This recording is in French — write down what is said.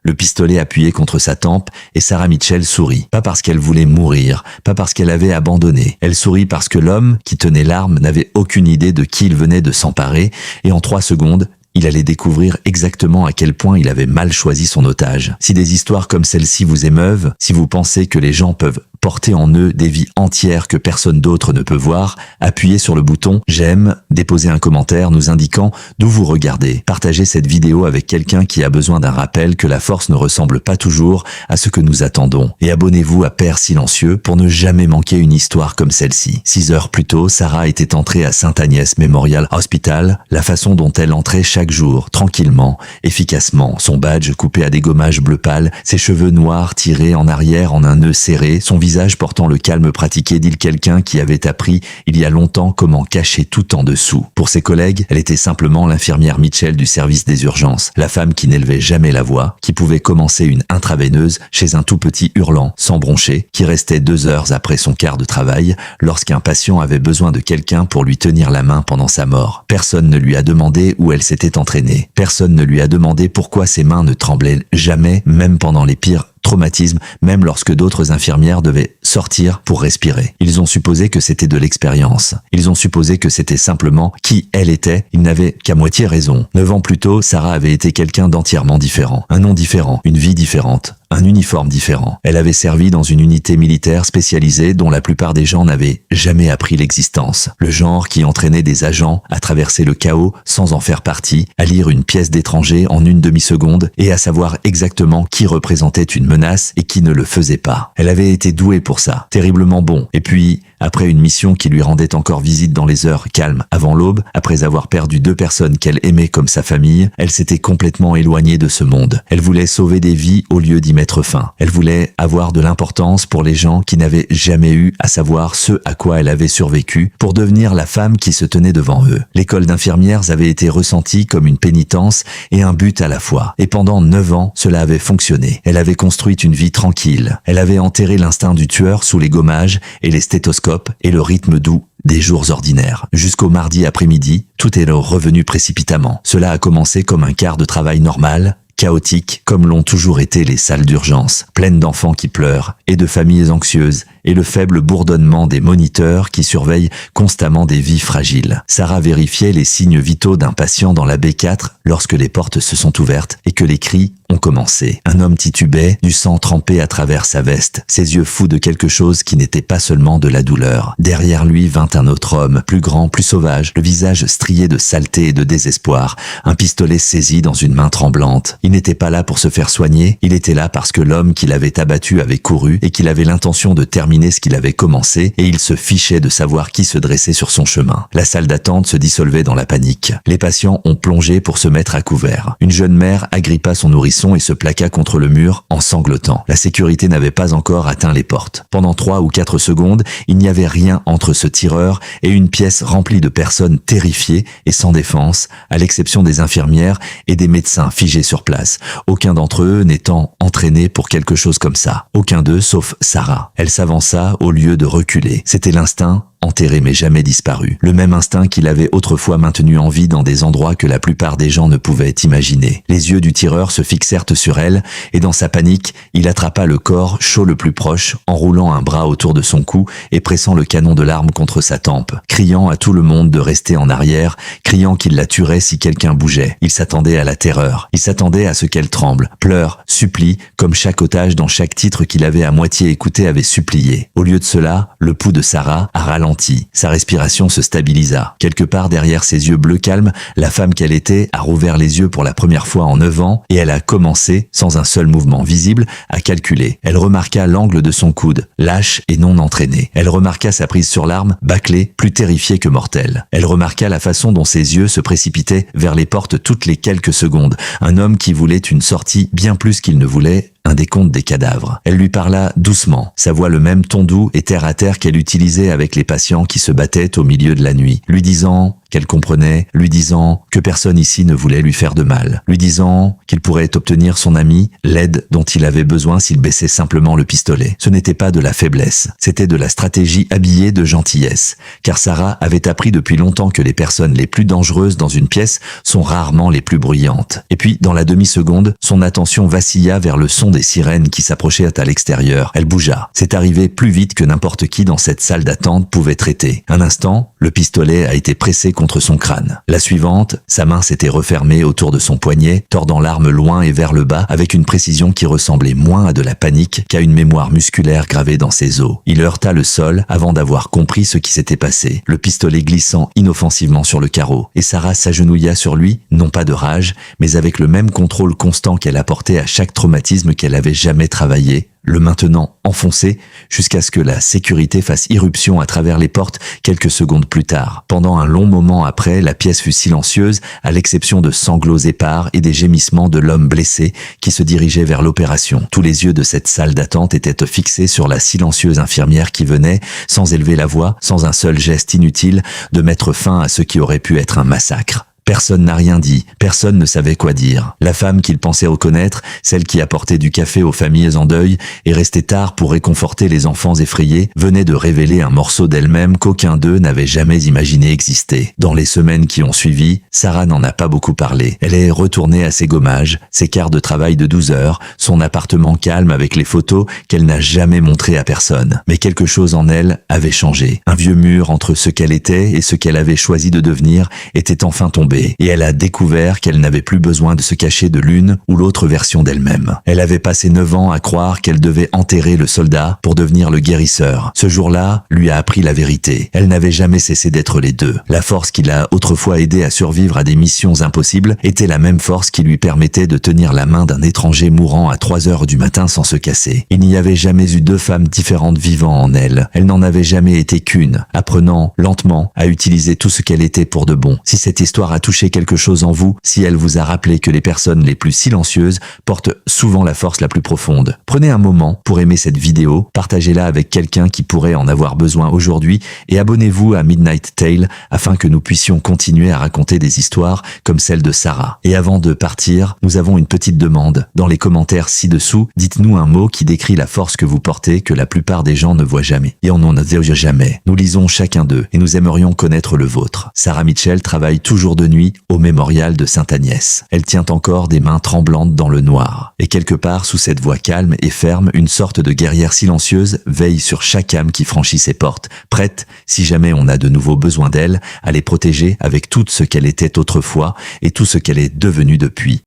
le pistolet appuyé contre sa tempe, et Sarah Mitchell sourit. Pas parce qu'elle voulait mourir, pas parce qu'elle avait abandonné. Elle sourit parce que l'homme qui tenait l'arme n'avait aucune idée de qui il venait de s'emparer, et en 3 secondes, il allait découvrir exactement à quel point il avait mal choisi son otage. Si des histoires comme celle-ci vous émeuvent, si vous pensez que les gens peuvent porter en eux des vies entières que personne d'autre ne peut voir, appuyez sur le bouton « J'aime », déposez un commentaire nous indiquant d'où vous regardez. Partagez cette vidéo avec quelqu'un qui a besoin d'un rappel que la force ne ressemble pas toujours à ce que nous attendons. Et abonnez-vous à Père Silencieux pour ne jamais manquer une histoire comme celle-ci. 6 heures plus tôt, Sarah était entrée à Sainte-Agnès Memorial Hospital, la façon dont elle entrait chaque jour, tranquillement, efficacement, son badge coupé à des gommages bleu pâle, ses cheveux noirs tirés en arrière en un nœud serré, son visage portant le calme pratiqué d'il quelqu'un qui avait appris il y a longtemps comment cacher tout en dessous. Pour ses collègues, elle était simplement l'infirmière Mitchell du service des urgences, la femme qui n'élevait jamais la voix, qui pouvait commencer une intraveineuse chez un tout petit hurlant, sans broncher, qui restait 2 heures après son quart de travail, lorsqu'un patient avait besoin de quelqu'un pour lui tenir la main pendant sa mort. Personne ne lui a demandé où elle s'était entraînée. Personne ne lui a demandé pourquoi ses mains ne tremblaient jamais, même pendant les pires traumatisme, même lorsque d'autres infirmières devaient sortir pour respirer. Ils ont supposé que c'était de l'expérience. Ils ont supposé que c'était simplement qui elle était. Ils n'avaient qu'à moitié raison. 9 ans plus tôt, Sarah avait été quelqu'un d'entièrement différent. Un nom différent, une vie différente, un uniforme différent. Elle avait servi dans une unité militaire spécialisée dont la plupart des gens n'avaient jamais appris l'existence. Le genre qui entraînait des agents à traverser le chaos sans en faire partie, à lire une pièce d'étranger en une demi-seconde et à savoir exactement qui représentait une menace et qui ne le faisait pas. Elle avait été douée pour ça, terriblement bon. Et puis, après une mission qui lui rendait encore visite dans les heures calmes avant l'aube, après avoir perdu 2 personnes qu'elle aimait comme sa famille, elle s'était complètement éloignée de ce monde. Elle voulait sauver des vies au lieu d'y mettre fin. Elle voulait avoir de l'importance pour les gens qui n'avaient jamais eu à savoir ce à quoi elle avait survécu pour devenir la femme qui se tenait devant eux. L'école d'infirmières avait été ressentie comme une pénitence et un but à la fois. Et pendant 9 ans, cela avait fonctionné. Elle avait construit une vie tranquille. Elle avait enterré l'instinct du tueur sous les gommages et les stéthoscopes et le rythme doux des jours ordinaires. Jusqu'au mardi après-midi, tout est revenu précipitamment. Cela a commencé comme un quart de travail normal, chaotique, comme l'ont toujours été les salles d'urgence, pleines d'enfants qui pleurent et de familles anxieuses, et le faible bourdonnement des moniteurs qui surveillent constamment des vies fragiles. Sarah vérifiait les signes vitaux d'un patient dans la B4 lorsque les portes se sont ouvertes et que les cris ont commencé. Un homme titubait, du sang trempé à travers sa veste, ses yeux fous de quelque chose qui n'était pas seulement de la douleur. Derrière lui vint un autre homme, plus grand, plus sauvage, le visage strié de saleté et de désespoir, un pistolet saisi dans une main tremblante. Il n'était pas là pour se faire soigner, il était là parce que l'homme qui l'avait abattu avait couru et qu'il avait l'intention de terminer ce qu'il avait commencé, et il se fichait de savoir qui se dressait sur son chemin. La salle d'attente se dissolvait dans la panique. Les patients ont plongé pour se mettre à couvert. Une jeune mère agrippa son nourrisson et se plaqua contre le mur en sanglotant. La sécurité n'avait pas encore atteint les portes. Pendant 3 ou 4 secondes, il n'y avait rien entre ce tireur et une pièce remplie de personnes terrifiées et sans défense, à l'exception des infirmières et des médecins figés sur place. Aucun d'entre eux n'étant entraîné pour quelque chose comme ça. Aucun d'eux sauf Sarah. Elle s'avança au lieu de reculer. C'était l'instinct enterré mais jamais disparu. Le même instinct qu'il avait autrefois maintenu en vie dans des endroits que la plupart des gens ne pouvaient imaginer. Les yeux du tireur se fixèrent sur elle, et dans sa panique, il attrapa le corps chaud le plus proche, enroulant un bras autour de son cou et pressant le canon de l'arme contre sa tempe, criant à tout le monde de rester en arrière, criant qu'il la tuerait si quelqu'un bougeait. Il s'attendait à la terreur. Il s'attendait à ce qu'elle tremble, pleure, supplie, comme chaque otage dans chaque titre qu'il avait à moitié écouté avait supplié. Au lieu de cela, le pouls de Sarah a ralenti. Sa respiration se stabilisa. Quelque part derrière ses yeux bleus calmes, la femme qu'elle était a rouvert les yeux pour la première fois en 9 ans et elle a commencé, sans un seul mouvement visible, à calculer. Elle remarqua l'angle de son coude, lâche et non entraîné. Elle remarqua sa prise sur l'arme, bâclée, plus terrifiée que mortelle. Elle remarqua la façon dont ses yeux se précipitaient vers les portes toutes les quelques secondes. Un homme qui voulait une sortie bien plus qu'il ne voulait un décompte des cadavres. Elle lui parla doucement, sa voix le même ton doux et terre à terre qu'elle utilisait avec les patients qui se battaient au milieu de la nuit, lui disant qu'elle comprenait, lui disant que personne ici ne voulait lui faire de mal, lui disant qu'il pourrait obtenir son ami l'aide dont il avait besoin s'il baissait simplement le pistolet. Ce n'était pas de la faiblesse, c'était de la stratégie habillée de gentillesse, car Sarah avait appris depuis longtemps que les personnes les plus dangereuses dans une pièce sont rarement les plus bruyantes. Et puis, dans la demi-seconde, son attention vacilla vers le son des sirènes qui s'approchaient à l'extérieur. Elle bougea. C'est arrivé plus vite que n'importe qui dans cette salle d'attente pouvait traiter. Un instant, le pistolet a été pressé contre son crâne. La suivante, sa main s'était refermée autour de son poignet, tordant l'arme loin et vers le bas avec une précision qui ressemblait moins à de la panique qu'à une mémoire musculaire gravée dans ses os. Il heurta le sol avant d'avoir compris ce qui s'était passé, le pistolet glissant inoffensivement sur le carreau. Et Sarah s'agenouilla sur lui, non pas de rage, mais avec le même contrôle constant qu'elle apportait à chaque traumatisme qu'elle avait jamais travaillé, le maintenant enfoncé jusqu'à ce que la sécurité fasse irruption à travers les portes quelques secondes plus tard. Pendant un long moment après, la pièce fut silencieuse, à l'exception de sanglots épars et des gémissements de l'homme blessé qui se dirigeait vers l'opération. Tous les yeux de cette salle d'attente étaient fixés sur la silencieuse infirmière qui venait, sans élever la voix, sans un seul geste inutile, de mettre fin à ce qui aurait pu être un massacre. Personne n'a rien dit, personne ne savait quoi dire. La femme qu'il pensait reconnaître, celle qui apportait du café aux familles en deuil et restait tard pour réconforter les enfants effrayés, venait de révéler un morceau d'elle-même qu'aucun d'eux n'avait jamais imaginé exister. Dans les semaines qui ont suivi, Sarah n'en a pas beaucoup parlé. Elle est retournée à ses gommages, ses quarts de travail de 12 heures, son appartement calme avec les photos qu'elle n'a jamais montrées à personne. Mais quelque chose en elle avait changé. Un vieux mur entre ce qu'elle était et ce qu'elle avait choisi de devenir était enfin tombé. Et elle a découvert qu'elle n'avait plus besoin de se cacher de l'une ou l'autre version d'elle-même. Elle avait passé 9 ans à croire qu'elle devait enterrer le soldat pour devenir le guérisseur. Ce jour-là lui a appris la vérité. Elle n'avait jamais cessé d'être les deux. La force qui l'a autrefois aidé à survivre à des missions impossibles était la même force qui lui permettait de tenir la main d'un étranger mourant à 3 heures du matin sans se casser. Il n'y avait jamais eu deux femmes différentes vivant en elle. Elle n'en avait jamais été qu'une, apprenant lentement à utiliser tout ce qu'elle était pour de bon. Si cette histoire a touché quelque chose en vous, si elle vous a rappelé que les personnes les plus silencieuses portent souvent la force la plus profonde. Prenez un moment pour aimer cette vidéo, partagez-la avec quelqu'un qui pourrait en avoir besoin aujourd'hui et abonnez-vous à Midnight Tale afin que nous puissions continuer à raconter des histoires comme celle de Sarah. Et avant de partir, nous avons une petite demande. Dans les commentaires ci-dessous, dites-nous un mot qui décrit la force que vous portez que la plupart des gens ne voient jamais. Et on n'en a jamais. Nous lisons chacun d'eux et nous aimerions connaître le vôtre. Sarah Mitchell travaille toujours de nuit au mémorial de Sainte-Agnès. Elle tient encore des mains tremblantes dans le noir. Et quelque part sous cette voix calme et ferme, une sorte de guerrière silencieuse veille sur chaque âme qui franchit ses portes, prête, si jamais on a de nouveau besoin d'elle, à les protéger avec tout ce qu'elle était autrefois et tout ce qu'elle est devenue depuis.